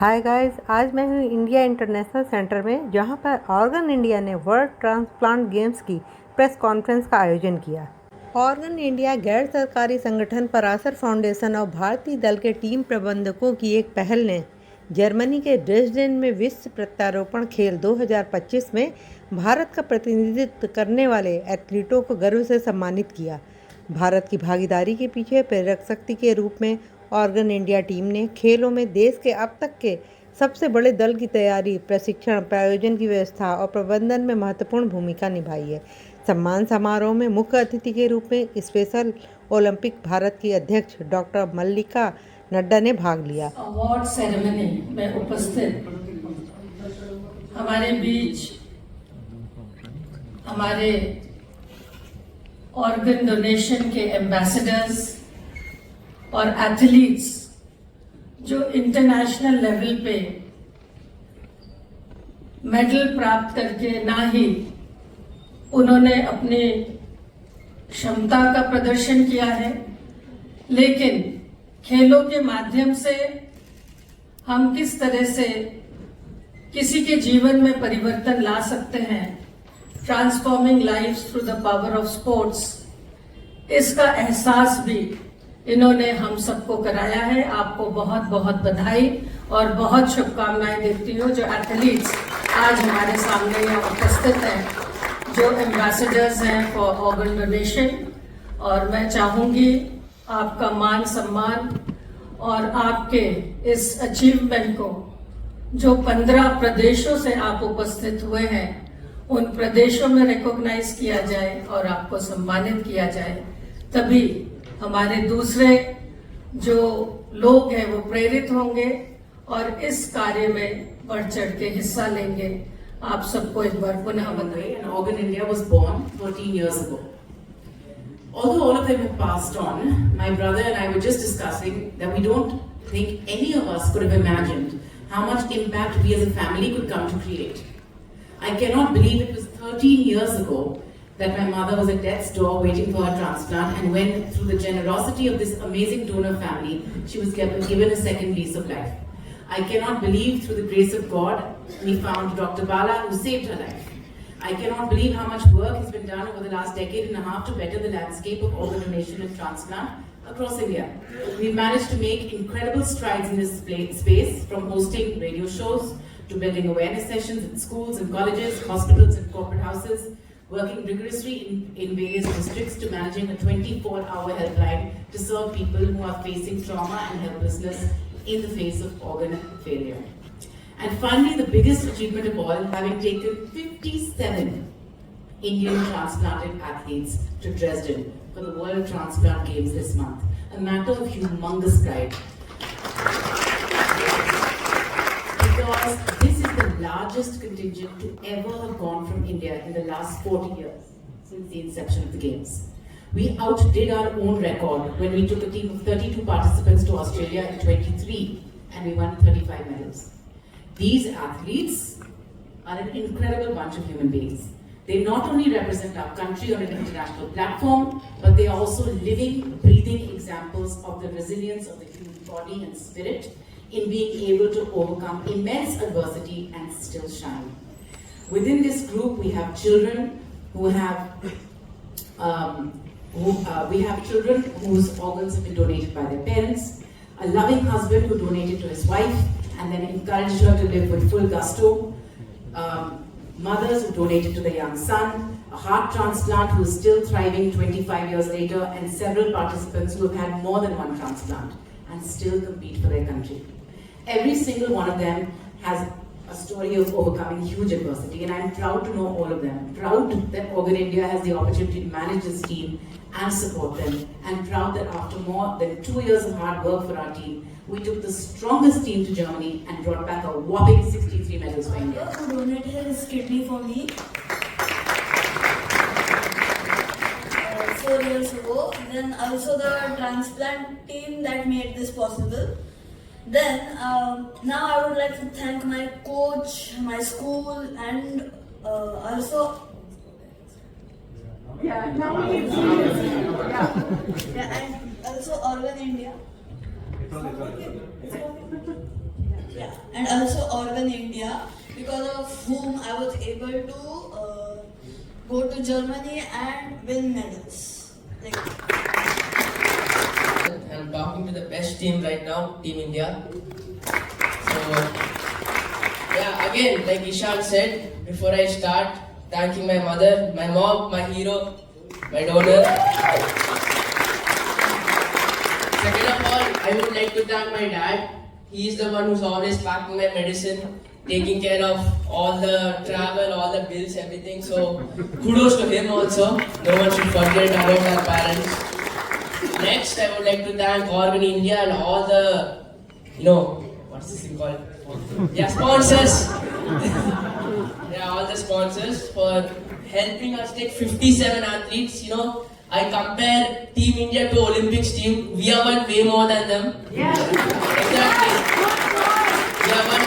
Hi guys, आज मैं हूँ इंडिया इंटरनेशनल सेंटर में, जहाँ पर ऑर्गन इंडिया ने वर्ल्ड ट्रांसप्लांट गेम्स की प्रेस कॉन्फ्रेंस का आयोजन किया। ऑर्गन इंडिया गैर सरकारी संगठन पराशर फाउंडेशन और भारतीय दल के टीम प्रबंधकों की एक पहल ने जर्मनी के ड्रेसडेन में विश्व प्रत्यारोपण खेल 2025 में भारत का प्रतिनिधित्व करने वाले एथलीटों को गर्व से सम्मानित किया। भारत की भागीदारी के पीछे प्रेरक शक्ति के रूप में ऑर्गन इंडिया टीम ने खेलों में देश के अब तक के सबसे बड़े दल की तैयारी, प्रशिक्षण, प्रायोजन की व्यवस्था और प्रबंधन में महत्वपूर्ण भूमिका निभाई है। सम्मान समारोह में मुख्य अतिथि के रूप में स्पेशल ओलंपिक भारत की अध्यक्ष डॉक्टर मल्लिका नड्डा ने भाग लिया। अवार्ड सेरेमनी में उपस्थित हमारे बीच हमारे ऑर्गन डोनेशन के एम्बेसडर्स और एथलीट्स जो इंटरनेशनल लेवल पे मेडल प्राप्त करके ना ही उन्होंने अपनी क्षमता का प्रदर्शन किया है, लेकिन खेलों के माध्यम से हम किस तरह से किसी के जीवन में परिवर्तन ला सकते हैं, transforming lives through the power of sports, इसका एहसास भी इन्होंने हम सबको कराया है। आपको बहुत बहुत बधाई और बहुत शुभकामनाएं देती हूँ जो एथलीट्स आज हमारे सामने यहाँ उपस्थित हैं, जो एम्बेसडर्स हैं फॉर ऑर्गन डोनेशन। और मैं चाहूँगी आपका मान सम्मान और आपके इस अचीवमेंट को, जो 15 प्रदेशों से आप उपस्थित हुए हैं, उन प्रदेशों में रिकॉग्नाइज किया जाए और आपको सम्मानित किया जाए। तभी हमारे दूसरे जो लोग हैं वो प्रेरित होंगे और इस कार्य में बढ़ चढ़ के हिस्सा लेंगे। आप सबको एक बार पुनः बधाई। Organ India was born 13 years ago. Although all of them have passed on, my brother and I were just discussing that we don't think any of us could have imagined how much impact we as a family could come to create. I cannot believe it was 13 years ago that my mother was at death's door waiting for her transplant, and when through the generosity of this amazing donor family, she was given a second lease of life. I cannot believe through the grace of God, we found Dr. Bala who saved her life. I cannot believe how much work has been done over the last decade and a half to better the landscape of organ donation and transplant across India. We've managed to make incredible strides in this space, from hosting radio shows to building awareness sessions in schools and colleges, hospitals and corporate houses, working rigorously in various districts, to managing a 24-hour helpline to serve people who are facing trauma and helplessness in the face of organ failure. And finally, the biggest achievement of all, having taken 57 Indian transplanted athletes to Dresden for the World Transplant Games this month. A matter of humongous pride. Because this is the largest contingent to ever have gone from India in the last 40 years, since the inception of the Games. We outdid our own record when we took a team of 32 participants to Australia in 23, and we won 35 medals. These athletes are an incredible bunch of human beings. They not only represent our country on an international platform, but they are also living, breathing examples of the resilience of the human body and spirit in being able to overcome immense adversity and still shine. Within this group, we have children who have children whose organs have been donated by their parents, a loving husband who donated to his wife and then encouraged her to live with full gusto, mothers who donated to their young son, a heart transplant who is still thriving 25 years later, and several participants who have had more than one transplant and still compete for their country. Every single one of them has a story of overcoming huge adversity, and I'm proud to know all of them. Proud that Organ India has the opportunity to manage this team and support them, and proud that after more than 2 years of hard work for our team, we took the strongest team to Germany and brought back a whopping 63 medals for India. Who donated his kidney for me 4 years ago. Then also the transplant team that made this possible. Then now I would like to thank my coach, my school, and also and also Organ India. Yeah, and also Organ India, because of whom I was able to go to Germany and win medals. Like, I'm talking to the best team right now, Team India. So, yeah, again, like Ishan said, before I start, thanking my mother, my mom, my hero, my donor. Second of all, I would like to thank my dad. He is the one who's always packing my medicine, taking care of all the travel, all the bills, everything. So, kudos to him also. No one should forget about our parents. Next, I would like to thank Organ India and all the, what's this thing called? Yeah, sponsors. Yeah, all the sponsors for helping us take 57 athletes. I compare Team India to Olympics team. We have won way more than them. Yeah. Exactly. We have won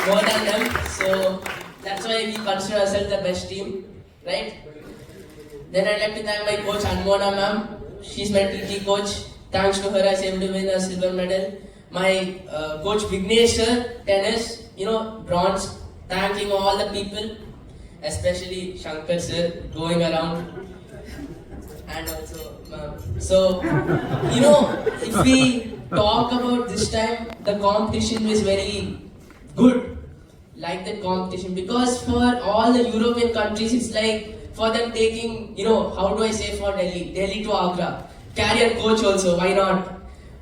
more than them. So that's why we consider ourselves the best team, right? Then I'd like to thank my coach Anmona ma'am. She's my TT coach. Thanks to her, I was able to win a silver medal. My coach Vignesh sir, tennis, bronze. Thanking all the people, especially Shankar sir, going around. And also, so, if we talk about this time, the competition was very good. Like that competition, because for all the European countries, it's like for them taking, how do I say for Delhi to Agra, carry a coach also, why not?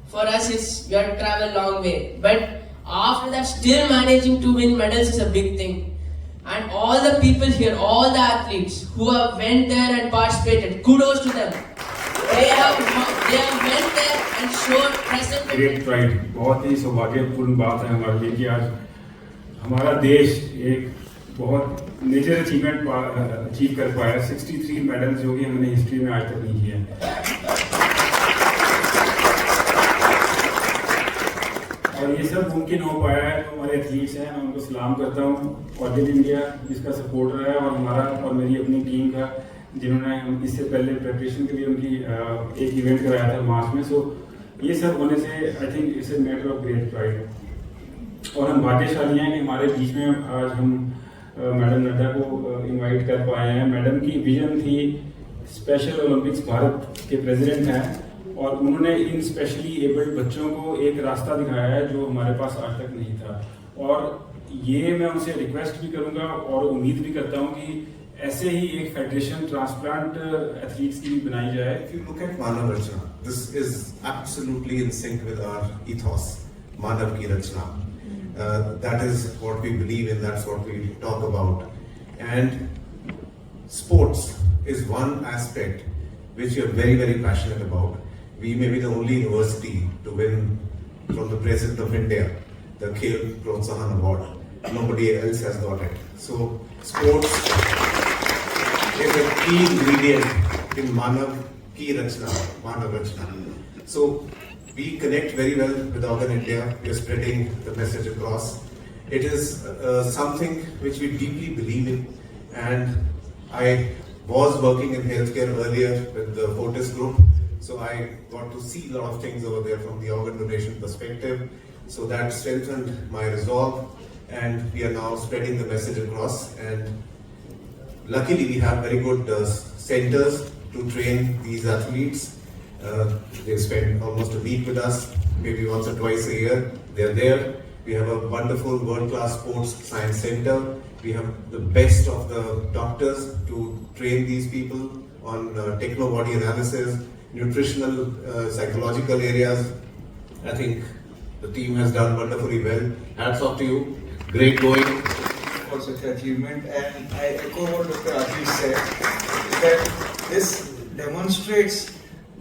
For us, we have to travel a long way. But after that, still managing to win medals is a big thing. And all the people here, all the athletes who have went there and participated, kudos to them. They have went there and showed present. Great pride. बहुत ही सौभाग्यपूर्ण बात है हमारे लिए कि आज हमारा देश एक बहुत मेजर अचीवमेंट अचीव कर पाया। 63 मेडल्स जो कि हमने हिस्ट्री में आज तक नहीं किए हैं। और ये सब मुमकिन हो पाया है तो हमारे एथलीट्स हैं, मैं उनको सलाम करता हूँ। ऑर्गन इंडिया जिसका सपोर्ट रहा है और हमारा और मेरी अपनी टीम का, जिन्होंने हम इससे पहले प्रेपरेशन के लिए उनकी एक इवेंट कराया था मार्च में। सो ये सब होने से I think it's a matter of great pride. और हम भाग्यशाली हैं कि हमारे बीच में आज हम मैडम नड्डा को इनवाइट कर पाए हैं। मैडम की विजन थी स्पेशल ओलंपिक्स, भारत के प्रेसिडेंट हैं और उन्होंने इन स्पेशली एबल्ड बच्चों को एक रास्ता दिखाया है जो हमारे पास आज तक नहीं था। और ये मैं उनसे रिक्वेस्ट भी करूंगा और उम्मीद भी करता हूं कि ऐसे ही एक फेडरेशन ट्रांसप्लांट एथलीट्स की भी बनाई जाए। If you look at Manav Rachna, this is absolutely in sync with our ethos, Manav Ki Rachna. That is what we believe in, that's what we talk about. And sports is one aspect which we are very, very passionate about. We may be the only university to win from the President of India the Khel Protsahan Award. Nobody else has got it. So sports is a key ingredient in Manav Ki Rachna, Manav Rachna. So we connect very well with Organ India. We are spreading the message across. It is something which we deeply believe in, and I was working in healthcare earlier with the Fortis Group. So I got to see a lot of things over there from the organ donation perspective. So that strengthened my resolve, and we are now spreading the message across. And luckily we have very good centers to train these athletes. They spend almost a week with us, maybe once or twice a year. They are there. We have a wonderful world-class sports science center. We have the best of the doctors to train these people on techno-body analysis, nutritional, psychological areas. I think the team has done wonderfully well. Hats off to you. Great going. For such achievement, and I echo what Dr. Ashish said, that this demonstrates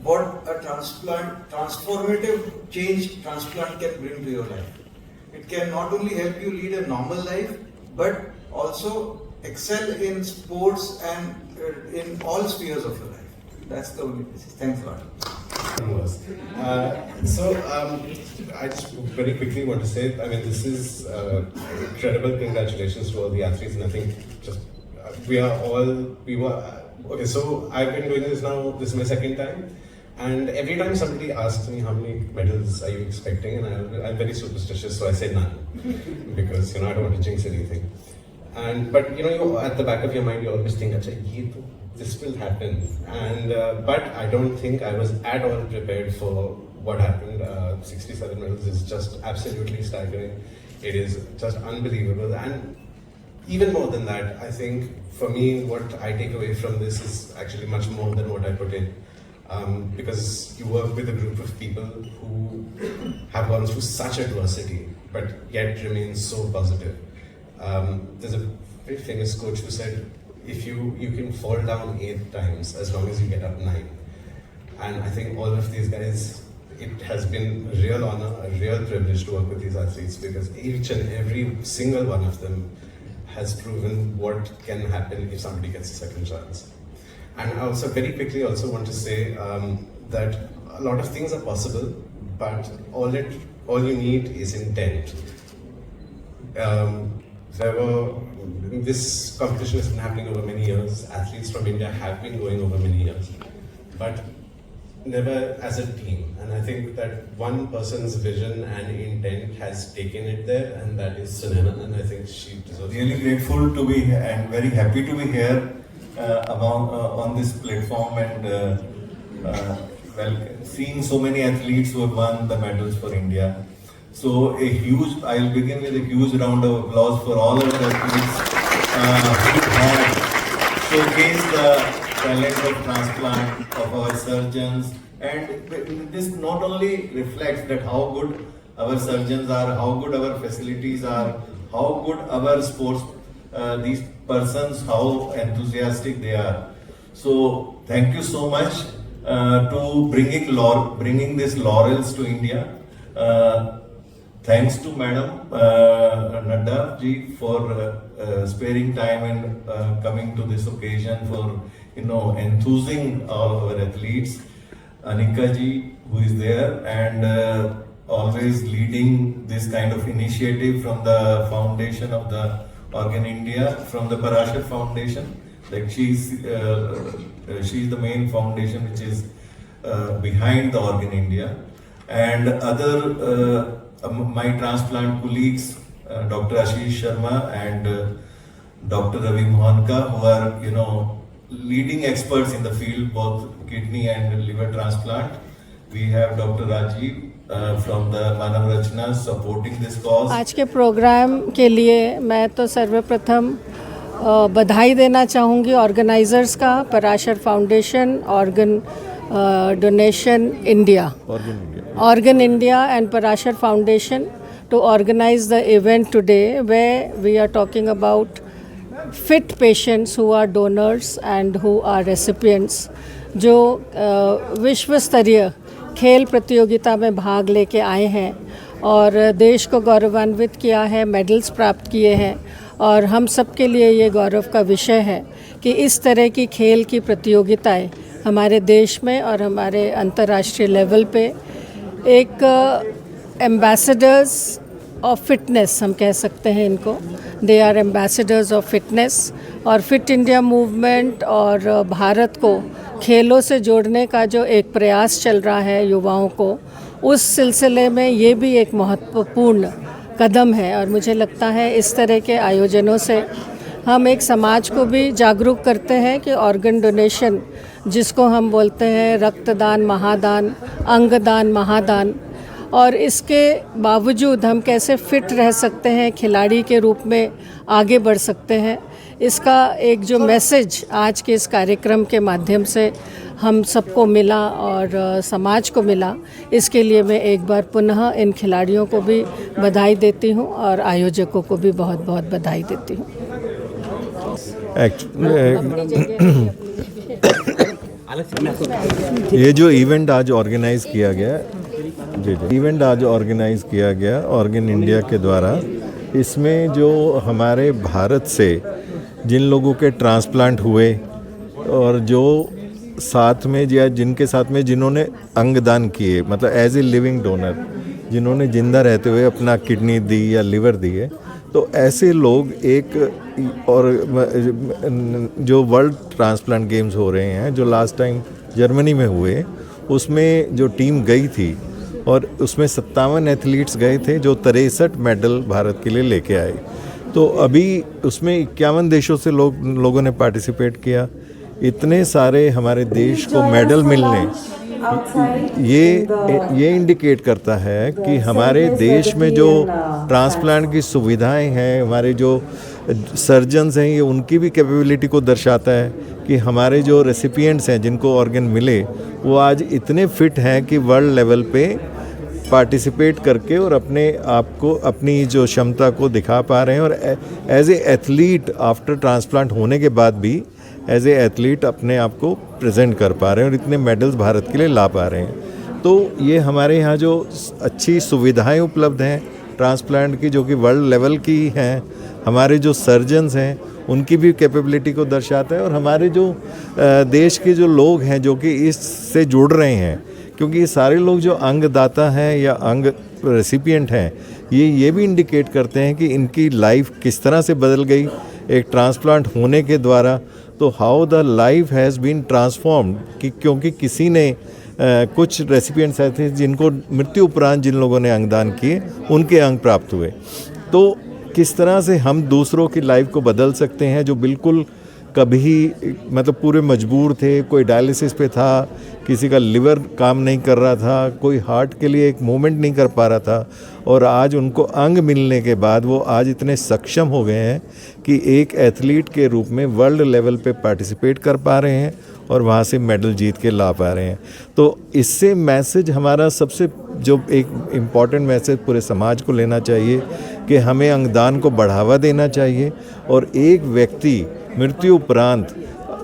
what a transformative change transplant can bring to your life. It can not only help you lead a normal life, but also excel in sports and in all spheres of your life. That's the only message. Thanks a lot. I just very quickly want to say, this is incredible. Congratulations to all the athletes, and I think okay, so I've been doing this now, this is my second time. And every time somebody asks me how many medals are you expecting, and I'm very superstitious, so I say none, because I don't want to jinx anything. But you at the back of your mind you always think, "Acha, this will happen." But I don't think I was at all prepared for what happened. 67 medals is just absolutely staggering. It is just unbelievable, and even more than that, I think for me, what I take away from this is actually much more than what I put in. Because you work with a group of people who have gone through such adversity, but yet remain so positive. There's a very famous coach who said, if you can fall down 8 times as long as you get up 9. And I think all of these guys, it has been a real honor, a real privilege to work with these athletes, because each and every single one of them has proven what can happen if somebody gets a second chance. And I also very quickly also want to say that a lot of things are possible, but all you need is intent. This competition has been happening over many years. Athletes from India have been going over many years, but never as a team. And I think that one person's vision and intent has taken it there, and that is Sunena, and I think she deserves really grateful to be and very happy to be here on this platform, and seeing so many athletes who have won the medals for India. So I'll begin with a huge round of applause for all of the athletes who have showcased the talent of transplant, of our surgeons, and this not only reflects that how good our surgeons are, how good our facilities are, how good our sports, these persons, how enthusiastic they are. So thank you so much to bringing this laurels to India. Thanks to Madam Nadda ji for sparing time and coming to this occasion for enthusing all our athletes. Anika ji, who is there and always leading this kind of initiative from the foundation of the Organ India, from the Parashar Foundation. Like she's the main foundation which is behind the Organ India, and other my transplant colleagues, Dr. Ashish Sharma and Dr. Ravi Mohanka, who are leading experts in the field, both kidney and liver transplant. We have Dr. Rajiv from the Manav Rachna supporting this cause. आज के programme के लिए मैं तो सर्वप्रथम बधाई देना चाहूँगी ऑर्गेनाइजर्स का, Parashar foundation, organ donation India, Organ India and Parashar Foundation to organize the event today, where we are talking about fit patients who are donors and who are recipients, जो विश्व स्तरीय खेल प्रतियोगिता में भाग लेके आए हैं और देश को गौरवान्वित किया है, मेडल्स प्राप्त किए हैं। और हम सब के लिए ये गौरव का विषय है कि इस तरह की खेल की प्रतियोगिताएं हमारे देश में और हमारे अंतर्राष्ट्रीय लेवल पे एक एम्बेसडर्स ऑफ फिटनेस हम कह सकते हैं इनको, they are ambassadors of fitness. और फिट इंडिया मूवमेंट और भारत को खेलों से जोड़ने का जो एक प्रयास चल रहा है युवाओं को, उस सिलसिले में ये भी एक महत्वपूर्ण कदम है। और मुझे लगता है इस तरह के आयोजनों से हम एक समाज को भी जागरूक करते हैं कि ऑर्गन डोनेशन, जिसको हम बोलते हैं रक्तदान महादान, अंगदान महादान, और इसके बावजूद हम कैसे फिट रह सकते हैं, खिलाड़ी के रूप में आगे बढ़ सकते हैं, इसका एक जो मैसेज आज के इस कार्यक्रम के माध्यम से हम सबको मिला और समाज को मिला, इसके लिए मैं एक बार पुनः इन खिलाड़ियों को भी बधाई देती हूँ और आयोजकों को भी बहुत बहुत बधाई देती हूँ। ये जो इवेंट आज ऑर्गेनाइज किया गया, ऑर्गन इंडिया के द्वारा, इसमें जो हमारे भारत से जिन लोगों के ट्रांसप्लांट हुए और जो साथ में या जिनके साथ में जिन्होंने अंगदान किए, मतलब एज ए लिविंग डोनर, जिन्होंने जिंदा रहते हुए अपना किडनी दी या लिवर दिए, तो ऐसे लोग एक, और जो वर्ल्ड ट्रांसप्लांट गेम्स हो रहे हैं जो लास्ट टाइम जर्मनी में हुए, उसमें जो टीम गई थी और उसमें 57 एथलीट्स गए थे जो 63 मेडल भारत के लिए लेके आए। तो अभी उसमें 51 देशों से लोगों ने पार्टिसिपेट किया। इतने सारे हमारे देश को मेडल मिलने ये इंडिकेट करता है कि हमारे देश में जो ट्रांसप्लांट की सुविधाएं हैं, हमारे जो सर्जन्स हैं, ये उनकी भी कैपेबिलिटी को दर्शाता है कि हमारे जो रेसिपिएंट्स हैं जिनको ऑर्गन मिले वो आज इतने फिट हैं कि वर्ल्ड लेवल पे पार्टिसिपेट करके और अपने आप को, अपनी जो क्षमता को दिखा पा रहे हैं और as a athlete after transplant होने के बाद भी एज ए एथलीट अपने आप को प्रेजेंट कर पा रहे हैं और इतने मेडल्स भारत के लिए ला पा रहे हैं। तो ये हमारे यहाँ जो अच्छी सुविधाएं उपलब्ध हैं ट्रांसप्लांट की, जो कि वर्ल्ड लेवल की हैं, हमारे जो सर्जन्स हैं उनकी भी कैपेबिलिटी को दर्शाता है और हमारे जो देश के जो लोग हैं जो कि इससे जुड़ रहे हैं, क्योंकि ये सारे लोग जो अंगदाता हैं या अंग रेसिपिएंट हैं, ये भी इंडिकेट करते हैं कि इनकी लाइफ किस तरह से बदल गई एक ट्रांसप्लांट होने के द्वारा। तो how the life has been transformed, कि क्योंकि किसी ने कुछ रेसिपिएंट्स ऐसे जिनको मृत्यु उपरांत जिन लोगों ने अंगदान किए उनके अंग प्राप्त हुए। तो किस तरह से हम दूसरों की लाइफ को बदल सकते हैं, जो बिल्कुल कभी मतलब पूरे मजबूर थे, कोई डायलिसिस पे था, किसी का लिवर काम नहीं कर रहा था, कोई हार्ट के लिए एक मूवमेंट नहीं कर पा रहा था, और आज उनको अंग मिलने के बाद वो आज इतने सक्षम हो गए हैं कि एक एथलीट के रूप में वर्ल्ड लेवल पे पार्टिसिपेट कर पा रहे हैं और वहाँ से मेडल जीत के ला पा रहे हैं। तो इससे मैसेज हमारा सबसे जो एक इम्पॉर्टेंट मैसेज पूरे समाज को लेना चाहिए कि हमें अंगदान को बढ़ावा देना चाहिए और एक व्यक्ति मृत्यु उपरांत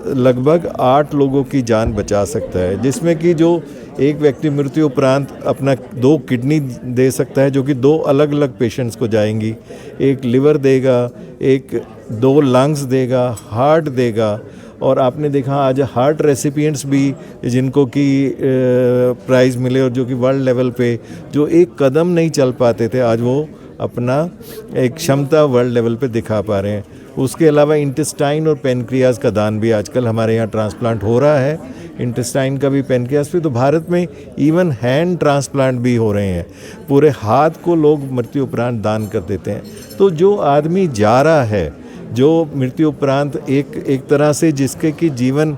लगभग 8 लोगों की जान बचा सकता है, जिसमें कि जो एक व्यक्ति मृत्यु उपरांत अपना 2 किडनी दे सकता है जो कि 2 अलग अलग पेशेंट्स को जाएंगी, एक लिवर देगा, एक 2 लंग्स देगा, हार्ट देगा। और आपने देखा आज हार्ट रेसिपिएंट्स भी जिनको कि प्राइज़ मिले और जो कि वर्ल्ड लेवल पे जो एक कदम नहीं चल पाते थे, आज वो अपना एक क्षमता वर्ल्ड लेवल पे दिखा पा रहे हैं। उसके अलावा इंटेस्टाइन और पेनक्रियाज का दान भी आजकल हमारे यहाँ ट्रांसप्लांट हो रहा है, इंटेस्टाइन का भी पेनक्रियाज भी। तो भारत में इवन हैंड ट्रांसप्लांट भी हो रहे हैं, पूरे हाथ को लोग मृत्यु उपरांत दान कर देते हैं। तो जो आदमी जा रहा है, जो मृत्यु उपरांत एक तरह से जिसके कि जीवन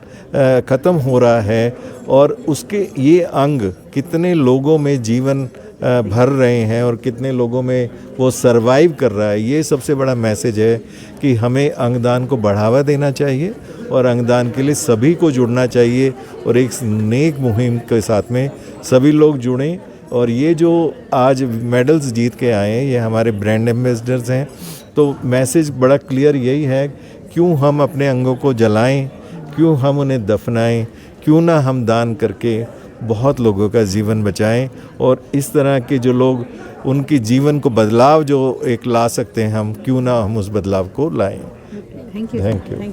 ख़त्म हो रहा है और उसके ये अंग कितने लोगों में जीवन भर रहे हैं और कितने लोगों में वो सरवाइव कर रहा है, ये सबसे बड़ा मैसेज है कि हमें अंगदान को बढ़ावा देना चाहिए और अंगदान के लिए सभी को जुड़ना चाहिए और एक नेक मुहिम के साथ में सभी लोग जुड़ें। और ये जो आज मेडल्स जीत के आए हैं ये हमारे ब्रांड एम्बेसडर्स हैं। तो मैसेज बड़ा क्लियर यही है, क्यों हम अपने अंगों को जलाएं, क्यों हम उन्हें दफनाएं, क्यों ना हम दान करके बहुत लोगों का जीवन बचाएं और इस तरह के जो लोग उनकी जीवन को बदलाव जो एक ला सकते हैं हम, क्यों ना हम उस बदलाव को लाएं। Thank you.